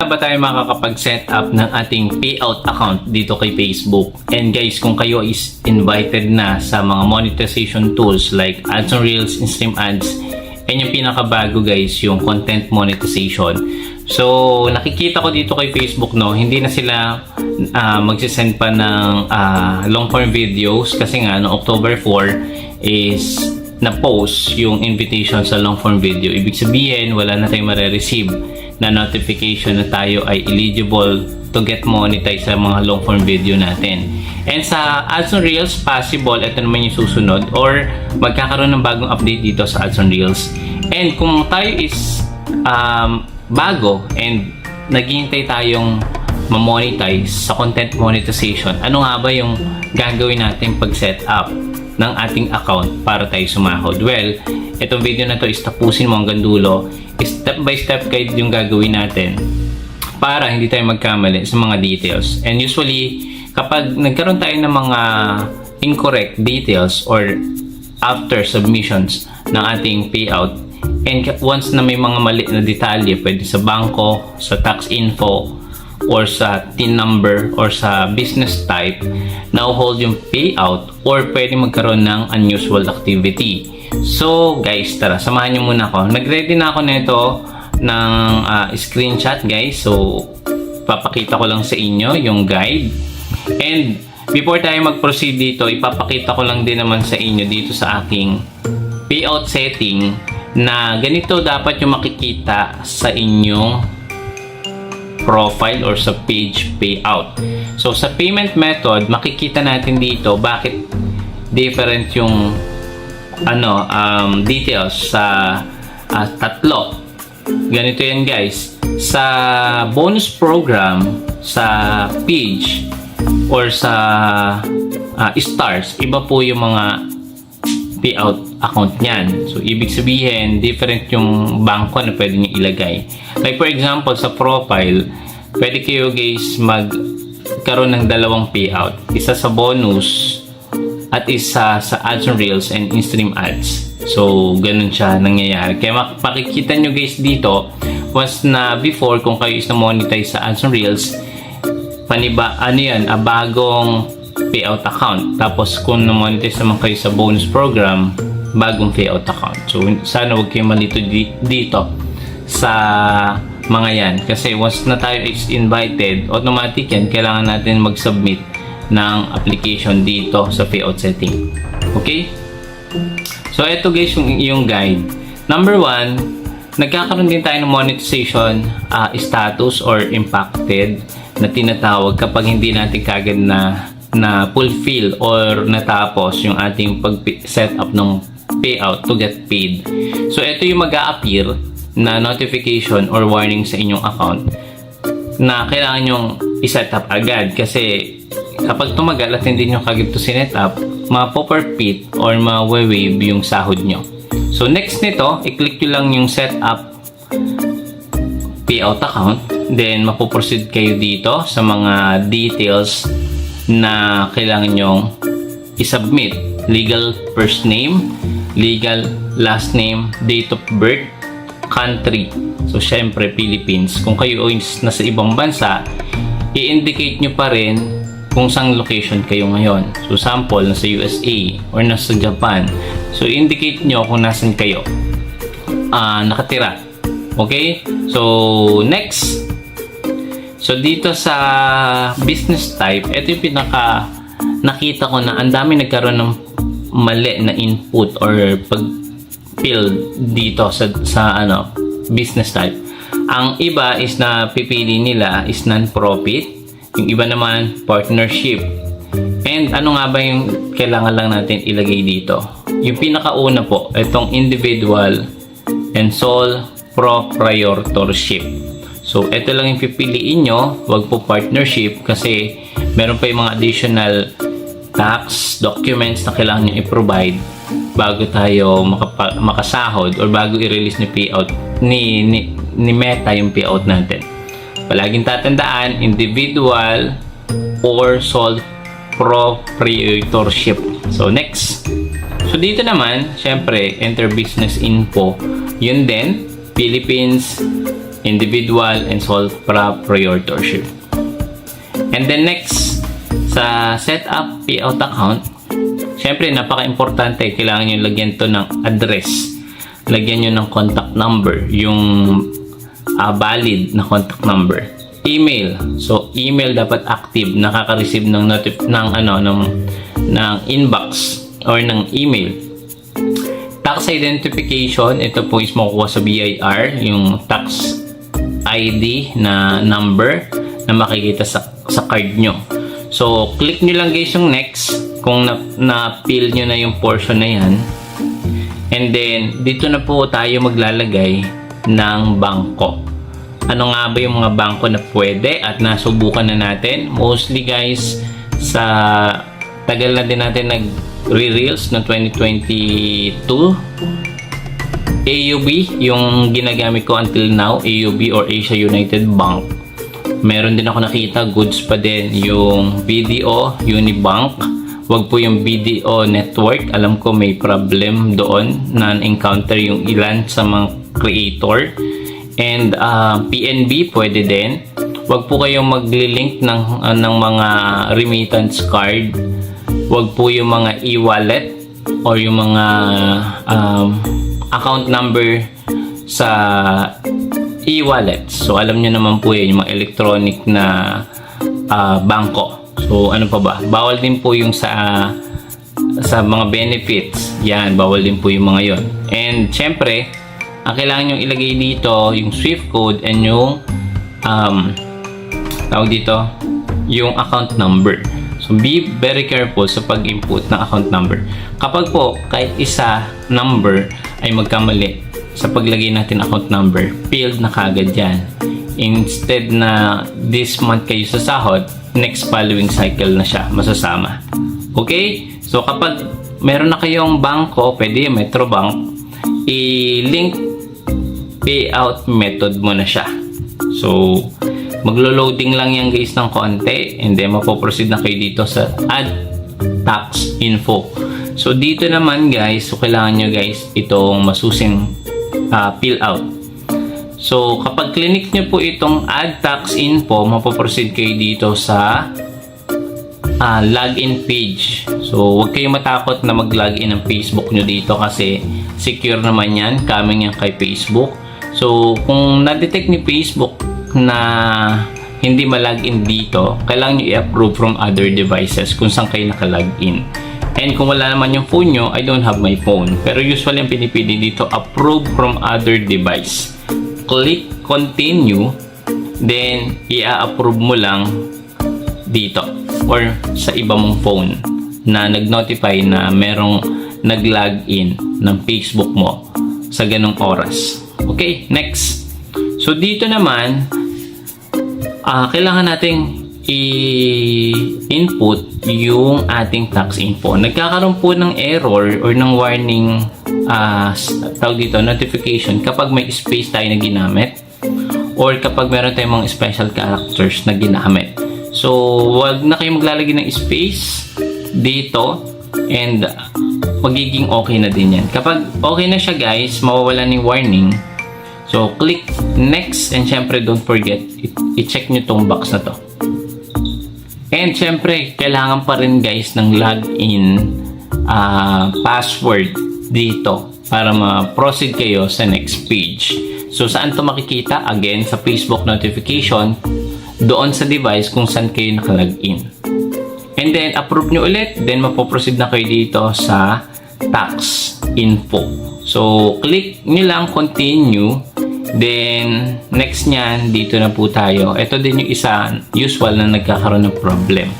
nga ba tayo makakapag-set up ng ating payout account dito kay Facebook? And guys, kung kayo is invited na sa mga monetization tools like Ads on Reels, InStream Ads, and yung pinakabago guys, yung content monetization. So, nakikita ko dito kay Facebook, no, hindi na sila magsisend pa ng long form videos kasi nga no October 4 is na-post yung invitation sa long form video. Ibig sabihin, wala na tayong mare-receive na notification na tayo ay eligible to get monetized sa mga long form video natin. And sa Ads on Reels, possible, ito naman yung susunod or magkakaroon ng bagong update dito sa Ads on Reels. And kung tayo is bago and naghihintay tayong ma-monetize sa content monetization, ano nga ba yung gagawin natin pag-set up ng ating account para tayo sumahod? Well, itong video na to is tapusin mo hanggang dulo. Step by step guide yung gagawin natin para hindi tayo magkamali sa mga details. And usually, kapag nagkaroon tayo ng mga incorrect details or after submissions ng ating payout, and once na may mga mali na detalye, pwede sa bangko, sa tax info, or sa TIN number, or sa business type, na-hold yung payout, or pwede magkaroon ng unusual activity. So guys, tara, samahan nyo muna ako. Nag-ready na ako nito ng screenshot guys. So, papakita ko lang sa inyo yung guide. And before tayo mag-proceed dito, ipapakita ko lang din naman sa inyo dito sa aking payout setting na ganito dapat yung makikita sa inyong profile or sa page payout. So sa payment method, makikita natin dito bakit different yung details sa tatlo. Ganito yan guys. Sa bonus program, sa page or sa stars, iba po yung mga payout account niyan. So, ibig sabihin, different yung bangko na pwede nyo ilagay. Like for example, sa profile, pwede kayo guys magkaroon ng dalawang payout. Isa sa bonus at isa sa Ads on Reels and InStream Ads. So, ganun siya nangyayari. Kaya makikita nyo guys dito, once na before, kung kayo is na-monetize sa Ads on Reels, bagong payout account. Tapos kung na-monetize naman kayo sa bonus program, bagong payout account. So sana huwag kayo malito dito sa mga yan. Kasi once na tayo is invited, automatic yan, kailangan natin mag-submit ng application dito sa payout setting. Okay? So ito guys yung guide. Number 1, nagkakaroon din tayo ng monetization status or impacted na tinatawag kapag hindi natin kagad na fulfill or natapos yung ating pag-set up ng payout to get paid. So, ito yung mag-a-appear na notification or warning sa inyong account na kailangan nyong i-set up agad kasi kapag tumagal at hindi nyo kagad to sinet up, ma-pop-repeat or ma-wave yung sahod nyo. So, next nito, i-click nyo lang yung set up payout account. Then, mapuproceed kayo dito sa mga details na kailangan nyong i-submit. Legal first name, legal last name, date of birth, country. So, syempre, Philippines. Kung kayo is nasa ibang bansa, i-indicate nyo pa rin kung saan location kayo ngayon. So, sample, nasa USA or nasa Japan. So, indicate nyo kung nasan kayo nakatira. Okay? So, next. So, dito sa business type, ito yung nakita ko na ang dami nagkaroon ng mali na input or pag-fill dito sa business type. Ang iba is na pipili nila is non-profit. Yung iba naman, partnership. And ano nga ba yung kailangan lang natin ilagay dito? Yung pinakauna po, itong individual and sole proprietorship. So, ito lang yung pipiliin nyo. Huwag po partnership kasi meron pa yung mga additional tax documents na kailangan nyo i-provide bago tayo makasahod or bago i-release ni payout ni Meta yung payout natin. Palaging tatandaan, individual or sole proprietorship. So, next. So, dito naman, syempre, enter business info. Yun din, Philippines, individual, and sole proprietorship. And then next, sa setup payout account, syempre napaka-importante, kailangan nyo lagyan to ng address, lagyan nyo ng contact number, yung valid na contact number. Email, so email dapat active, nakaka-receive ng ng inbox or ng email. Tax identification, ito po is makukuha sa BIR, yung tax ID na number na makikita sa card nyo. So, click nyo lang guys yung next kung na-fill nyo na yung portion na yan. And then, dito na po tayo maglalagay ng bangko. Ano nga ba yung mga bangko na pwede at nasubukan na natin? Mostly guys, sa tagal na din natin nag-reels no 2022. AUB, yung ginagamit ko until now, AUB or Asia United Bank. Meron din ako nakita, goods pa din yung BDO, Unibank. Wag po yung BDO Network. Alam ko may problem doon na encounter yung ilan sa mga creator. And PNB pwede din. Wag po kayong magli-link ng mga remittance card. Wag po yung mga e-wallet or yung mga account number sa e-wallet. So alam nyo naman po yun, yung mga electronic na bangko. So ano pa ba? Bawal din po yung sa mga benefits. Yan, bawal din po yung mga yon. And syempre, ang kailangan nyo ilagay dito yung SWIFT code and yung tawag dito, yung account number. So be very careful sa pag-input ng account number. Kapag po kahit isa number ay magkamali sa paglagay natin account number, failed na kagad yan. Instead na this month kayo sa sahod, next following cycle na siya masasama. Okay? So kapag meron na kayong bangko, pwede yung Metrobank, i-link payout method mo na siya. So maglo-loading lang yan guys ng konti, and then mapoproceed na kayo dito sa add tax info. So dito naman guys, so kailangan nyo guys itong masusing fill out. So kapag clinic nyo po itong add tax info, mapoproceed kayo dito sa login page. So huwag kayong matakot na mag-login ng Facebook nyo dito kasi secure naman yan, coming yan kay Facebook. So kung na-detect ni Facebook na hindi ma-login dito, kailangan nyo i-approve from other devices kung saan kayo naka-login. And kung wala naman yung phone nyo, I don't have my phone. Pero usually ang pinipili dito, approve from other device. Click continue, then i-approve mo lang dito or sa iba mong phone na nag-notify na merong nag-login ng Facebook mo sa ganong oras. Okay, next. So dito naman, kailangan nating i-input yung ating tax info. Nagkakaroon po ng error or ng warning tawag dito, notification kapag may space tayo na ginamit or kapag meron tayong mga special characters na ginamit. So wag na kayo maglalagay ng space dito and magiging okay na din yan. Kapag okay na siya guys, mawawala ng warning. So click next, and syempre don't forget i-check nyo tong box na to. And syempre, kailangan pa rin guys ng login password dito para ma-proceed kayo sa next page. So, saan to makikita? Again, sa Facebook notification, doon sa device kung saan kayo nakalagin. And then, approve nyo ulit, then mapoproceed na kayo dito sa tax info. So, click nyo lang continue. Then, next nyan, dito na po tayo. Ito din yung isa, usual na nagkakaroon ng problem.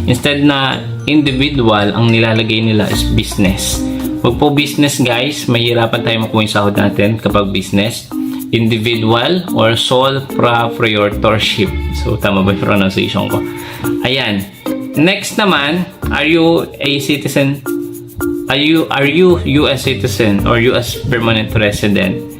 Instead na individual, ang nilalagay nila is business. Huwag po business guys, mahirapan tayo makuha yung sahod natin kapag business. Individual or sole proprietorship. So, tama ba yung pronunciation ko? Ayan. Next naman, are you a citizen? Are you US citizen or US permanent resident?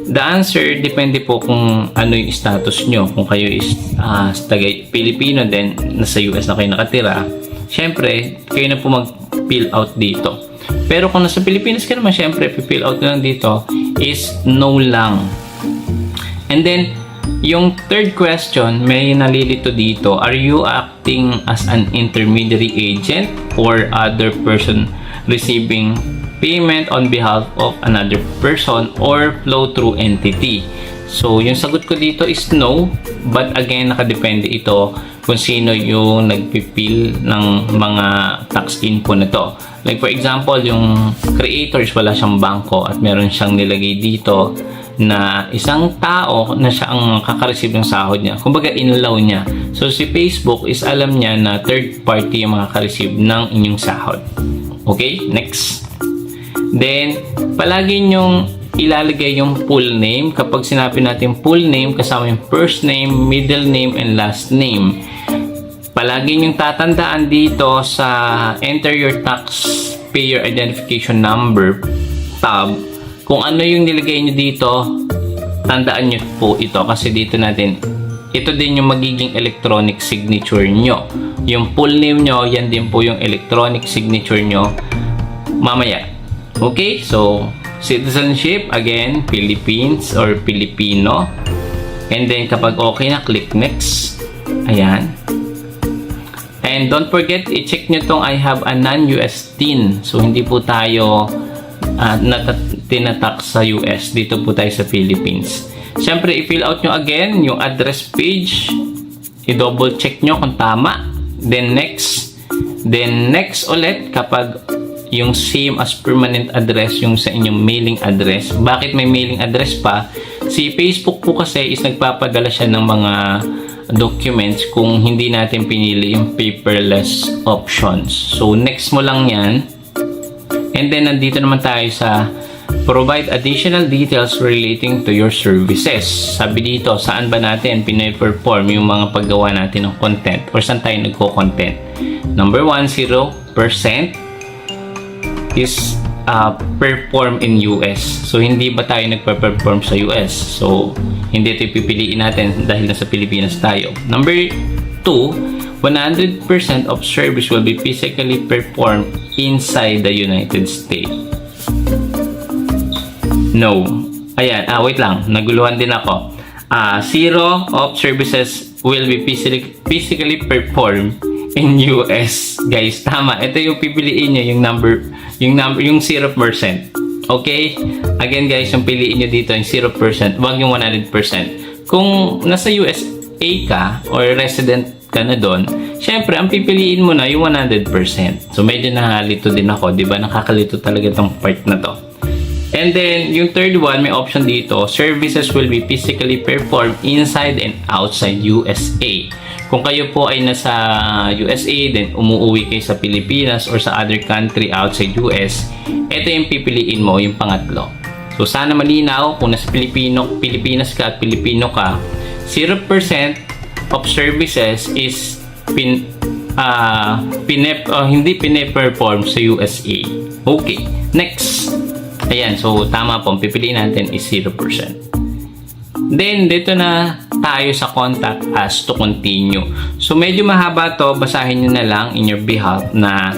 The answer, depende po kung ano yung status nyo. Kung kayo is taga Pilipino din, nasa US na kayo nakatira, syempre, kayo na po mag-fill out dito. Pero kung nasa Pilipinas ka naman, syempre, fill out lang dito is no lang. And then, Yung third question, may nalilito dito. Are you acting as an intermediary agent or other person receiving payment on behalf of another person or flow through entity? So, yung sagot ko dito is no. But again, nakadepende ito kung sino yung nagpipil ng mga tax info na to. Like for example, yung creators, wala siyang bangko at meron siyang nilagay dito na isang tao na siya ang kakareceive ng sahod niya. Kumbaga, inalaw niya. So, si Facebook is alam niya na third party yung makaka-receive ng inyong sahod. Okay? Next. Then, palagi nyong ilalagay yung full name. Kapag sinabi natin full name, kasama yung first name, middle name, and last name. Palagi nyong tatandaan dito sa Enter Your Taxpayer Identification Number tab, kung ano yung nilagay nyo dito, tandaan nyo po ito kasi dito natin, ito din yung magiging electronic signature nyo. Yung full name nyo, yan din po yung electronic signature nyo mamaya. Okay, so citizenship, again, Philippines or Filipino. And then kapag okay na, click next. Ayan. And don't forget, i-check nyo tong I have a non-US TIN. So hindi po tayo tinatax sa US. Dito po tayo sa Philippines. Siyempre, i-fill out nyo again yung address page. I-double check nyo kung tama. Then next. Then next ulit kapag yung same as permanent address yung sa inyong mailing address. Bakit may mailing address pa? Si Facebook po kasi is nagpapadala siya ng mga documents kung hindi natin pinili yung paperless options. So next mo lang yan. And then, nandito naman tayo sa provide additional details relating to your services. Sabi dito, saan ba natin pina-perform yung mga paggawa natin ng content or saan tayo nagko-content. Number 1, 0% is perform in US. So, hindi ba tayo nagpa-perform sa US? So, hindi ito pipiliin natin dahil nasa Pilipinas tayo. Number 2, 100% of service will be physically performed inside the United States. No. Ayan, wait lang. Naguluhan din ako. 0 of services will be physically performed in US. Guys, tama. Ito yung pipiliin nyo, yung 0%. Okay? Again, guys, yung piliin nyo dito, yung 0%. Wag yung 100%. Kung nasa USA ka or resident ka na doon, syempre, ang pipiliin mo na yung 100%. So, medyo nahalito din ako, di ba? Nakakalito talaga itong part na to. And then, yung third one, may option dito, services will be physically performed inside and outside USA. Kung kayo po ay nasa USA, then umuwi kayo sa Pilipinas or sa other country outside US, ito yung pipiliin mo, yung pangatlo. So, sana malinaw, kung nasa Pilipinas ka at Pilipino ka, 0% of services is hindi pine-perform sa USA. Okay, next. Ayan, so tama po, pipiliin natin is 0%. Then, dito na tayo sa contact us to continue. So, medyo mahaba to, basahin nyo na lang in your behalf na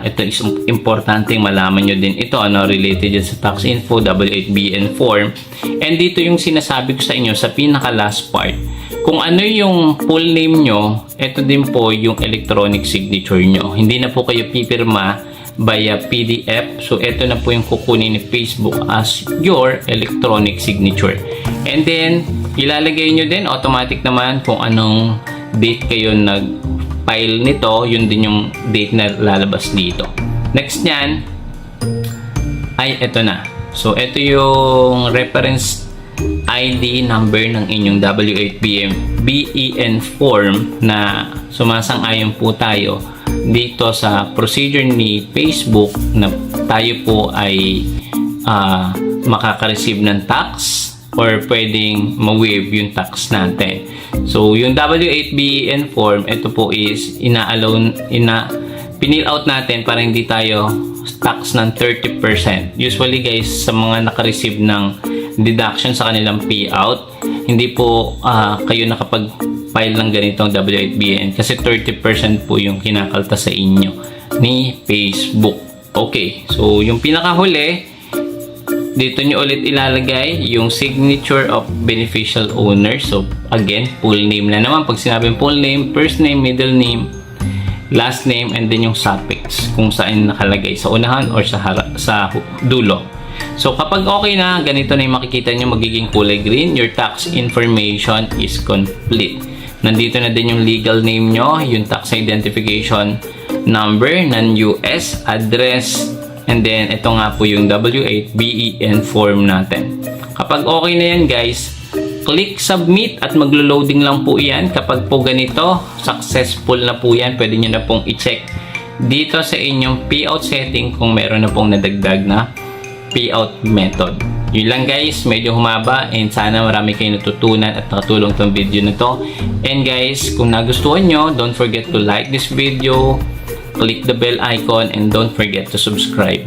ito is importanteng malaman nyo din ito, related dyan sa tax info, W8BN form. And dito yung sinasabi ko sa inyo sa pinaka last part. Kung ano yung full name nyo, ito din po yung electronic signature nyo. Hindi na po kayo pipirma via PDF. So, ito na po yung kukunin ni Facebook as your electronic signature. And then, ilalagay nyo din automatic naman kung anong date kayo nag-file nito. Yun din yung date na lalabas dito. Next nyan, ay ito na. So, ito yung reference ID number ng inyong W8BN form na sumasang-ayon po tayo dito sa procedure ni Facebook na tayo po ay makaka-receive ng tax or pwedeng ma-waive yung tax natin. So, yung W8BN form, ito po is pinil out natin para hindi tayo tax ng 30%. Usually guys, sa mga naka-receive ng deduction sa kanilang payout, hindi po kayo nakapag-file ng ganitong W8BN kasi 30% po yung kinakalta sa inyo ni Facebook. Okay, so yung pinakahuli, Dito nyo ulit ilalagay yung signature of beneficial owner. So, again, full name na naman. Pag sinabing full name, first name, middle name, last name, and then yung suffix kung saan nakalagay, sa unahan or sa dulo. So, kapag okay na, ganito na yung makikita nyo, magiging kulay green. Your tax information is complete. Nandito na din yung legal name nyo, yung tax identification number ng US, address, and then, ito nga po yung W8 BEN form natin. Kapag okay na yan guys, click submit at maglo-loading lang po yan. Kapag po ganito, successful na po yan. Pwede nyo na pong i-check dito sa inyong payout setting kung meron na pong nadagdag na payout method. Yun lang guys, medyo humaba and sana marami kayong natutunan at nakatulong tong video na to. And guys, kung nagustuhan nyo, don't forget to like this video, click the bell icon, and don't forget to subscribe.